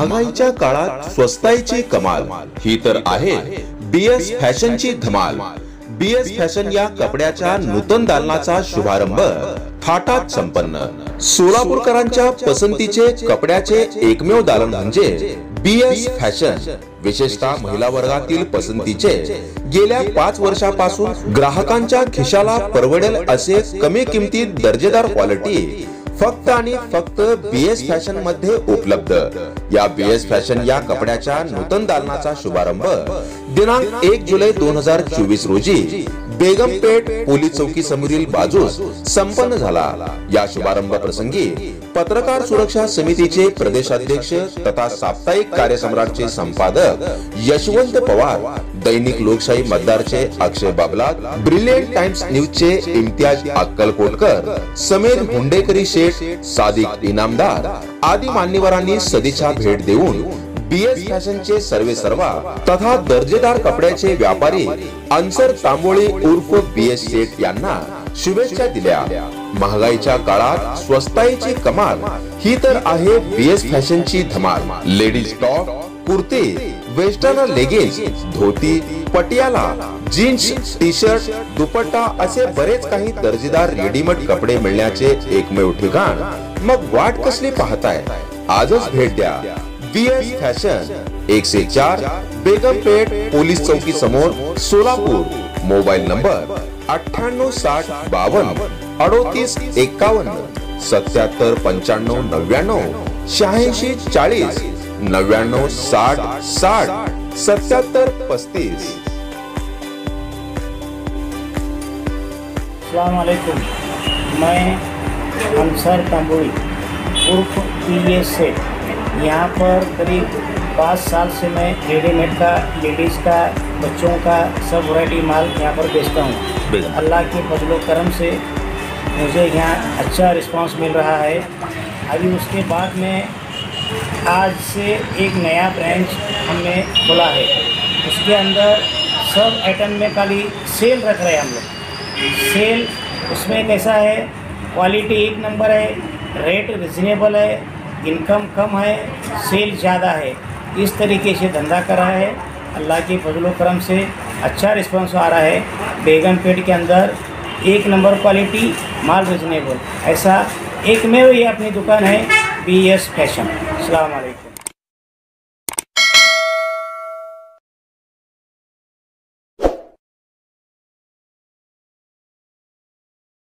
महागाईच्या काळात स्वस्ताईची कमाल ही तर आहे बीएस फॅशनची धमाल। बीएस फॅशन या कपड्याच्या नूतन दालनाचा शुभारंभ थाटात संपन्न। सोलापूरकरांच्या पसंतीचे कपड्याचे एकमेव दालन म्हणजे बीएस फॅशन। विशेषतः महिला वर्गातील पसंतीचे गेल्या 5 वर्षापासून ग्राहकांच्या खिशाला परवडेल असे कमी किमतीत दर्जेदार क्वालिटी फक्त आणि फक्त बीएस फॅशन मध्ये उपलब्ध। या बीएस फॅशन या कपड्याच्या नूतन दालनाचा शुभारंभ दिनांक 1 जुलै 2024 रोजी बेगमपेठ पोलीस चौकी समोरील बाजूस संपन्न झाला। या शुभारंभ प्रसंगी पत्रकार सुरक्षा समितीचे प्रदेशाध्यक्ष तथा साप्ताहिक कार्यसम्राटचे संपादक यशवंत पवार, दैनिक लोकशाही मतदारचे अक्षय बाबला, ब्रिलियंट टाइम्स न्यूजचे इम्तियाज अक्कलकोटकर, समीर हुंडेकरी शेठ, सादिक इनामदार आदी मान्यवरांनी सदिच्छा भेट देऊन बीएस फॅशनचे सर्वेसर्वा तथा दर्जेदार कपड्याचे व्यापारी अन्सर तांबोळी उर्फ बीएस शेठ यांना शुभेच्छा दिल्या। महागाईच्या काळात स्वस्ताईची कमाल ही तर आहे बीएस फॅशनची धमाल। Ladies top, kurti, western leggings, dhoti, Patiala, jeans, T shirt, dupatta असे बरेच काही दर्जेदार रेडीमेड कपडे मिळण्याचे एकमेव ठिकाण। मग वाट कसली पाहताय, आजच भेट द्या। बीएस फॅशन 104 बेगमपेठ पोलीस चौकी समोर सोलापूर। Mobile number 9860 52 38 51 77 95 99 86 40 99 60 60 77 35। अस्सलाम वालेकुम, मैं अन्सर तांबोळी उर्फ बीएस से यहाँ पर करीब 5 साल से मैं रेडीमेड का, लेडीज़ का, बच्चों का सब वैरायटी माल यहाँ पर बेचता हूँ। अल्लाह के फजलो करम से मुझे यहाँ अच्छा रिस्पांस मिल रहा है। अभी उसके बाद में आज से एक नया ब्रांच हमने खोला है। उसके अंदर सब आइटम में खाली सेल रख रहे हैं हम लोग। सेल उसमें कैसा है, क्वालिटी 1 नंबर है, रेट रिजनेबल है, इनकम कम है, सेल ज़्यादा है। इस तरीके से धंधा करा है। अल्लाह के फजलो करम से अच्छा रिस्पांस आ रहा है। बेगमपेठ के अंदर 1 नंबर क्वालिटी, माल रिजनेबल, ऐसा एकमेव ये अपनी दुकान है बीएस फैशन। अस्सलाम वालेकुम।